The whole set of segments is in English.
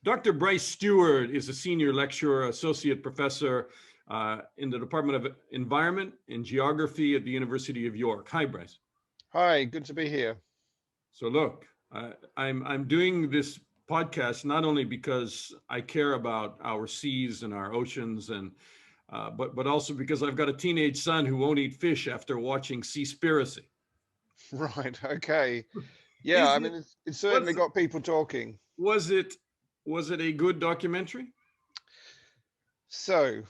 Dr. Bryce Stewart is a senior lecturer, associate professor in the Department of Environment and Geography at the University of York. Hi, Bryce. Hi, good to be here. So look, I'm doing this podcast not only because I care about our seas and our oceans, and but also because I've got a teenage son who won't eat fish after watching Seaspiracy. Right, okay. Yeah, Is I it mean, it's certainly was got people talking. was it was it a good documentary? So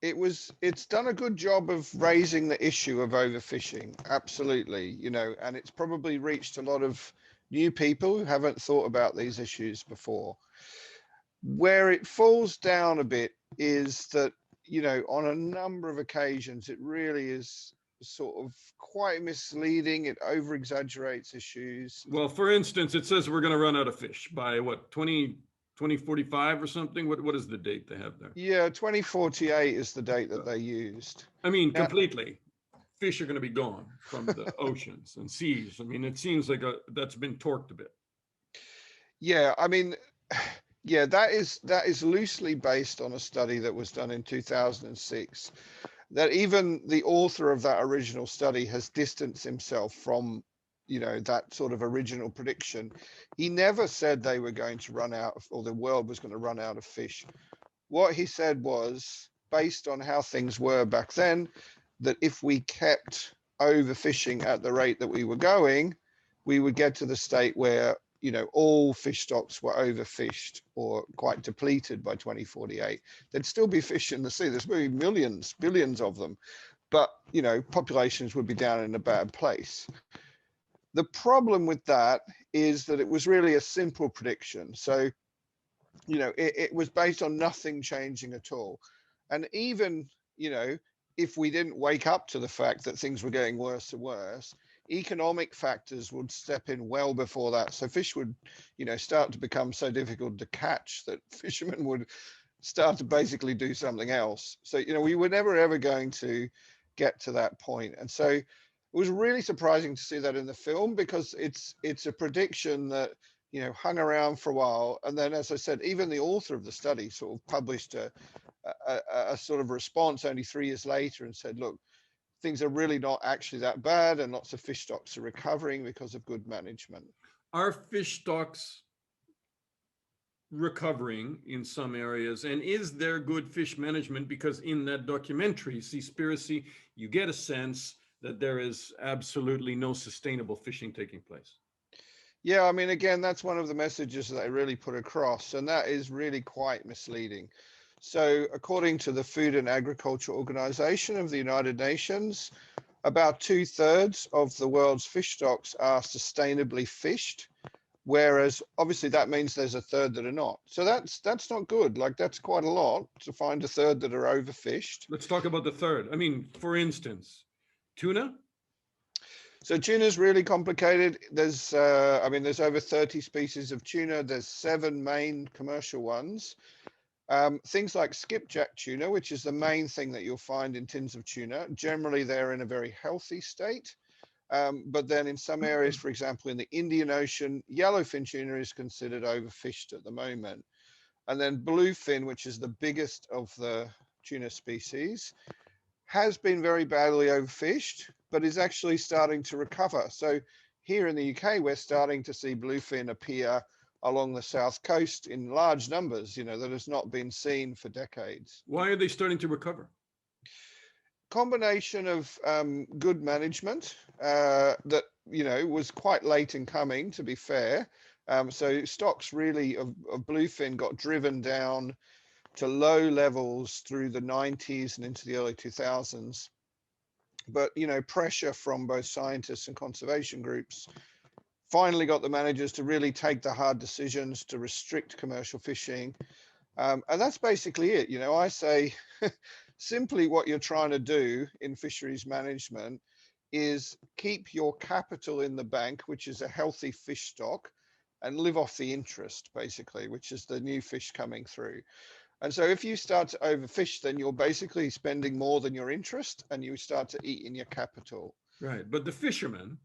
it's done a good job of raising the issue of overfishing. Absolutely, and it's probably reached a lot of new people who haven't thought about these issues before. Where it falls down a bit is that, on a number of occasions, it really is sort of quite misleading. It over exaggerates issues. Well, for instance, it says we're going to run out of fish by what, 2045 or something. What is the date they have there? Yeah, 2048 is the date Uh, that they used. I mean, Now, completely. Fish are going to be gone from the oceans and seas. I mean, it seems like that's been torqued a bit. yeah, I mean, yeah, that is loosely based on a study that was done in 2006. That even the author of that original study has distanced himself from, that sort of original prediction. He never said they were going to run out of, or the world was going to run out of fish. What he said was, based on how things were back then, that if we kept overfishing at the rate that we were going, we would get to the state where, all fish stocks were overfished or quite depleted by 2048. There'd still be fish in the sea. There's maybe millions, billions of them, but, populations would be down in a bad place. The problem with that is that it was really a simple prediction. So, it was based on nothing changing at all. And even, if we didn't wake up to the fact that things were getting worse and worse, economic factors would step in well before that. So fish would, start to become so difficult to catch that fishermen would start to basically do something else. So, we were never ever going to get to that point. And so it was really surprising to see that in the film, because it's a prediction that, hung around for a while. And then, as I said, even the author of the study sort of published a sort of response only 3 years later and said, look, things are really not actually that bad, and lots of fish stocks are recovering because of good management. Are fish stocks recovering in some areas? And is there good fish management? Because in that documentary, Seaspiracy, you get a sense that there is absolutely no sustainable fishing taking place. Yeah, I mean, again, that's one of the messages that they really put across, and that is really quite misleading. So, according to the Food and Agriculture Organization of the United Nations, about 2/3 of the world's fish stocks are sustainably fished, whereas obviously that means there's a third that are not. So that's not good. Like, that's quite a lot to find a third that are overfished. Let's talk about the third. I mean, for instance, tuna. So tuna is really complicated. I mean, there's over 30 species of tuna. There's 7 main commercial ones. Things like skipjack tuna, which is the main thing that you'll find in tins of tuna, generally they're in a very healthy state. But then in some areas, for example, in the Indian Ocean, yellowfin tuna is considered overfished at the moment. And then bluefin, which is the biggest of the tuna species, has been very badly overfished, but is actually starting to recover. So here in the UK, we're starting to see bluefin appear along the south coast in large numbers, that has not been seen for decades. Why are they starting to recover? Combination of good management that, was quite late in coming, to be fair. So stocks really of bluefin got driven down to low levels through the 90s and into the early 2000s. But, pressure from both scientists and conservation groups finally got the managers to really take the hard decisions to restrict commercial fishing. And that's basically it. I say simply what you're trying to do in fisheries management is keep your capital in the bank, which is a healthy fish stock, and live off the interest, basically, which is the new fish coming through. And so if you start to overfish, then you're basically spending more than your interest, and you start to eat in your capital. Right. But the fishermen,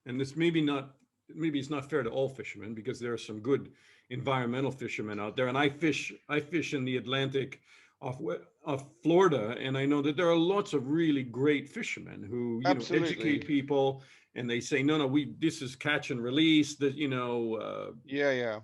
and this maybe not maybe it's not fair to all fishermen because there are some good environmental fishermen out there. And I fish in the Atlantic off Florida, and I know that there are lots of really great fishermen who, educate Absolutely. people, and they say, no, no, this is catch and release, that, Yeah, yeah.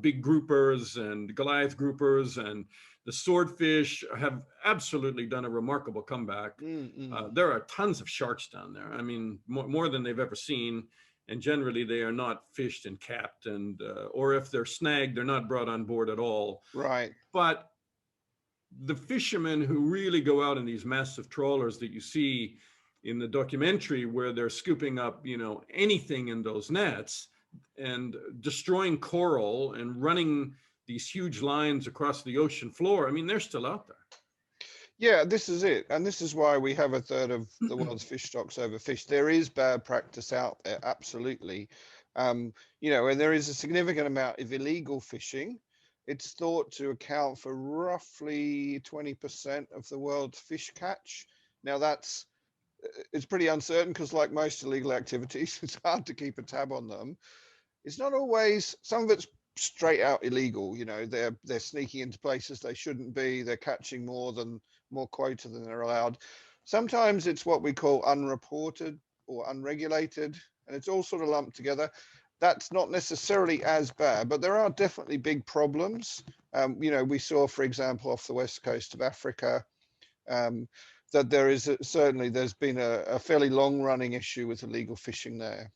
big groupers and Goliath groupers, and the swordfish have absolutely done a remarkable comeback. Mm-mm. There are tons of sharks down there. I mean, more than they've ever seen. And generally, they are not fished and capped, and or if they're snagged, they're not brought on board at all. Right. But the fishermen who really go out in these massive trawlers that you see in the documentary, where they're scooping up, anything in those nets and destroying coral and running these huge lines across the ocean floor, I mean, they're still out Yeah, this is it. And this is why we have a third of the there. world's fish stocks overfished. There is bad practice out there, absolutely. And there is a significant amount of illegal fishing. It's thought to account for roughly 20% of the world's fish catch. Now it's pretty uncertain because, like most illegal activities, it's hard to keep a tab on them. It's not always, some of it's straight out illegal. They're sneaking into places they shouldn't be. They're catching more quota than they're allowed. Sometimes it's what we call unreported or unregulated, and it's all sort of lumped together. That's not necessarily as bad, but there are definitely big problems. We saw, for example, off the west coast of Africa, um, that certainly there's been a fairly long running issue with illegal fishing there.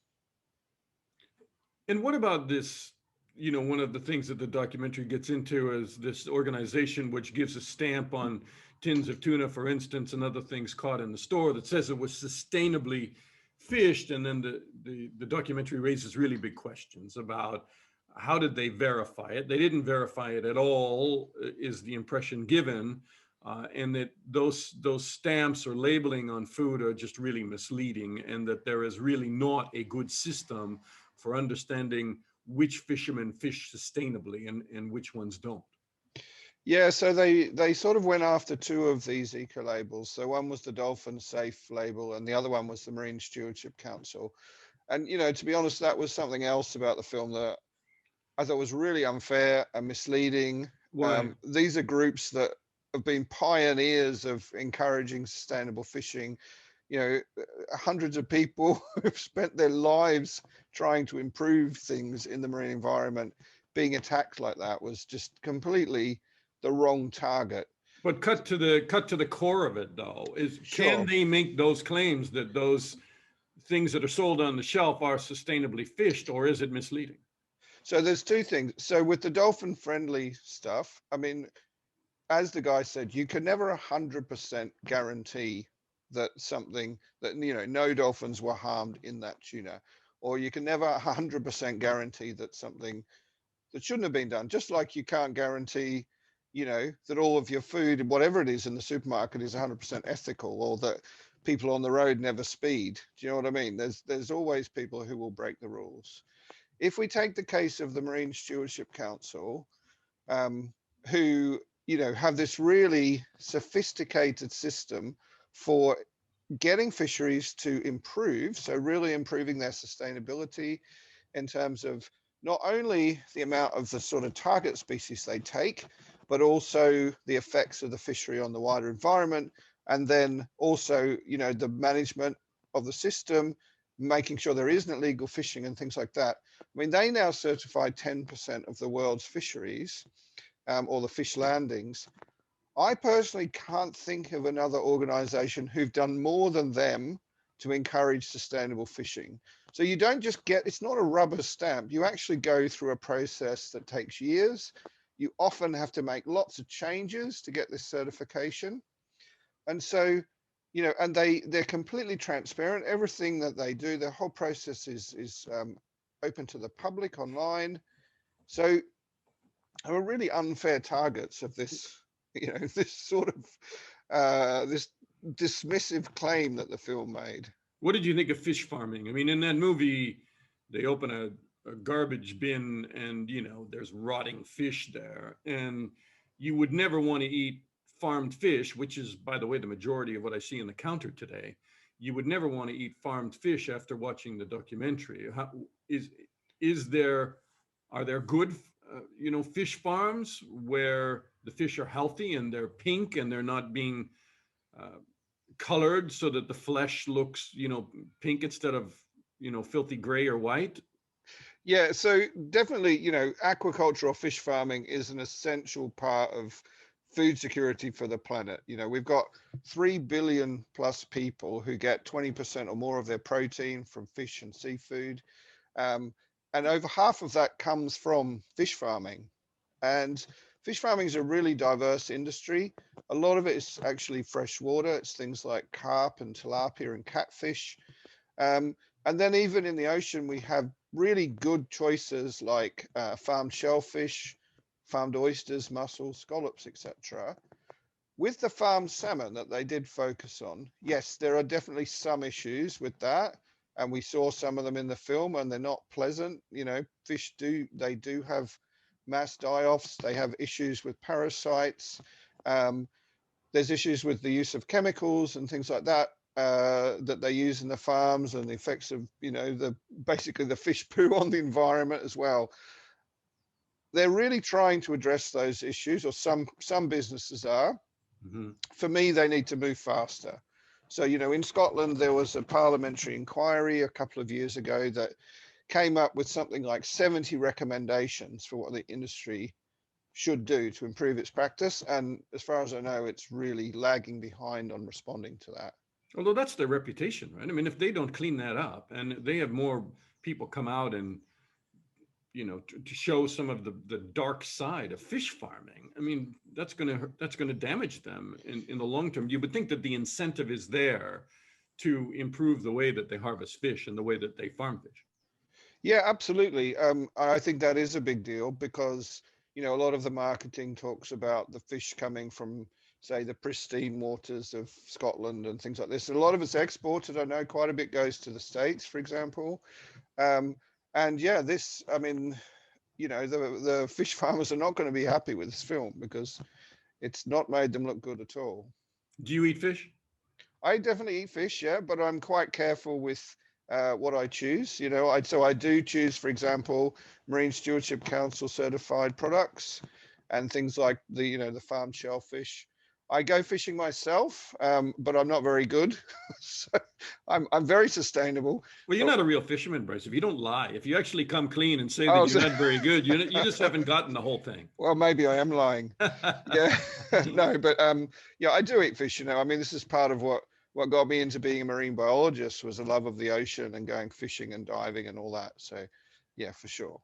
And what about this? One of the things that the documentary gets into is this organization which gives a stamp on tins of tuna, for instance, and other things caught in the store that says it was sustainably fished. And then the documentary raises really big questions about how did they verify it? They didn't verify it at all, is the impression given. And that those stamps or labeling on food are just really misleading, and that there is really not a good system for understanding which fishermen fish sustainably and which ones don't. Yeah, so they sort of went after two of these eco labels. So one was the Dolphin Safe label, and the other one was the Marine Stewardship Council. And to be honest, that was something else about the film that I thought was really unfair and misleading. Why? These are groups that have been pioneers of encouraging sustainable fishing. Hundreds of people who've spent their lives trying to improve things in the marine environment, being attacked like that was just completely the wrong target. But cut to the core of it, though, is can Sure. they make those claims that those things that are sold on the shelf are sustainably fished, or is it misleading? So there's two things. So with the dolphin friendly stuff, I mean, as the guy said, you can never 100% guarantee that something that, no dolphins were harmed in that tuna, or you can never 100% guarantee that something that shouldn't have been done. Just like you can't guarantee, that all of your food, whatever it is in the supermarket, is 100% ethical, or that people on the road never speed. Do you know what I mean? There's always people who will break the rules. If we take the case of the Marine Stewardship Council, um, who have this really sophisticated system for getting fisheries to improve, so really improving their sustainability in terms of not only the amount of the sort of target species they take, but also the effects of the fishery on the wider environment, and then also the management of the system, making sure there isn't illegal fishing and things like that. I mean, they now certify 10% of the world's fisheries, or the fish landings. I personally can't think of another organization who've done more than them to encourage sustainable fishing. So you don't just it's not a rubber stamp. You actually go through a process that takes years. You often have to make lots of changes to get this certification. And so, and they're completely transparent. Everything that they do, the whole process is open to the public online. So are really unfair targets of this, this sort of this dismissive claim that the film made. What did you think of fish farming? I mean, in that movie, they open a garbage bin, and there's rotting fish there, and you would never want to eat farmed fish, which is, by the way, the majority of what I see on the counter today. you would never want to eat farmed fish after watching the documentary. Is is there are there good fish farms where the fish are healthy and they're pink and they're not being uh, colored so that the flesh looks pink instead of filthy gray or white? Yeah, so definitely, aquaculture or fish farming is an essential part of food security for the planet. We've got 3 billion plus people who get 20% or more of their protein from fish and seafood. Um, and over half of that comes from fish farming. And fish farming is a really diverse industry. A lot of it is actually freshwater. It's things like carp and tilapia and catfish. Um, and then even in the ocean, we have really good choices like farmed shellfish, farmed oysters, mussels, scallops, etc. With the farmed salmon that they did focus on, yes, there are definitely some issues with that. And we saw some of them in the film and they're not pleasant. Fish they do have mass die-offs. They have issues with parasites. Um, there's issues with the use of chemicals and things like that that they use in the farms, and the effects of basically the fish poo on the environment as well. They're really trying to address those issues, or some businesses are. Mm-hmm. For me, they need to move faster. So in Scotland there was a parliamentary inquiry a couple of years ago that came up with something like 70 recommendations for what the industry should do to improve its practice. And as far as I know, it's really lagging behind on responding to that. Although that's their reputation, right? I mean, if they don't clean that up and they have more people come out and to show some of the dark side of fish farming, I mean, that's gonna damage them in the long term. You would think that the incentive is there to improve the way that they harvest fish and the way that they farm fish. Yeah, absolutely. I think that is a big deal because, a lot of the marketing talks about the fish coming from, say, the pristine waters of Scotland and things like this. A lot of it's exported. I know quite a bit goes to the States, for example. Um, and yeah, I mean, the fish farmers are not going to be happy with this film because it's not made them look good at all. Do you eat fish? I definitely eat fish, yeah, but I'm quite careful with what I choose. So I do choose, for example, Marine Stewardship Council certified products and things like the farmed shellfish. I go fishing myself, but I'm not very good. So I'm very sustainable. Well, you're So, not a real fisherman, Bryce. If you don't lie, if you actually come clean and say that oh, you're so, not very good, you just haven't gotten the whole thing. well, maybe I am lying. Yeah, no, but yeah, I do eat fish. I mean, this is part of what got me into being a marine biologist was a love of the ocean and going fishing and diving and all that. So, yeah, for sure.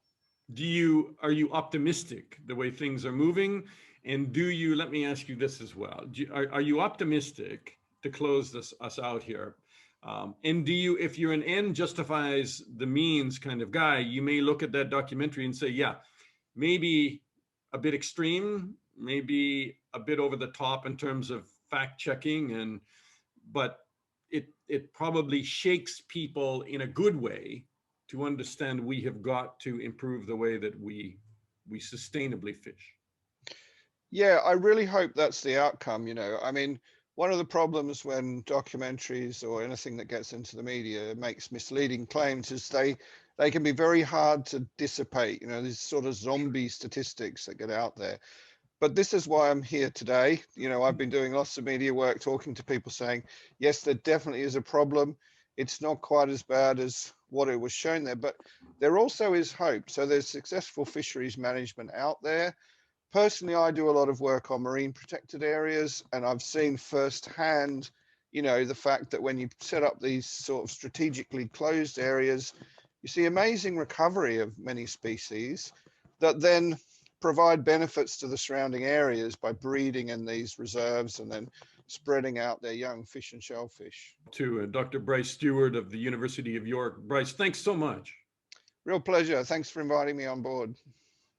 Are you optimistic the way things are moving? And let me ask you this as well. Are you optimistic to close us out here? And if you're an end justifies the means kind of guy, you may look at that documentary and say, yeah, maybe a bit extreme, maybe a bit over the top in terms of fact checking, but it probably shakes people in a good way to understand we have got to improve the way that we sustainably fish. Yeah, I really hope that's the outcome. I mean, one of the problems when documentaries or anything that gets into the media makes misleading claims is they can be very hard to dissipate. These sort of zombie statistics that get out there. But this is why I'm here today. I've been doing lots of media work, talking to people saying, yes, there definitely is a problem. It's not quite as bad as what it was shown there, but there also is hope. So there's successful fisheries management out there. Personally, I do a lot of work on marine protected areas, and I've seen firsthand, the fact that when you set up these sort of strategically closed areas, you see amazing recovery of many species that then provide benefits to the surrounding areas by breeding in these reserves and then spreading out their young fish and shellfish. To Dr. Bryce Stewart of the University of York. Bryce, thanks so much. Real pleasure. Thanks for inviting me on board.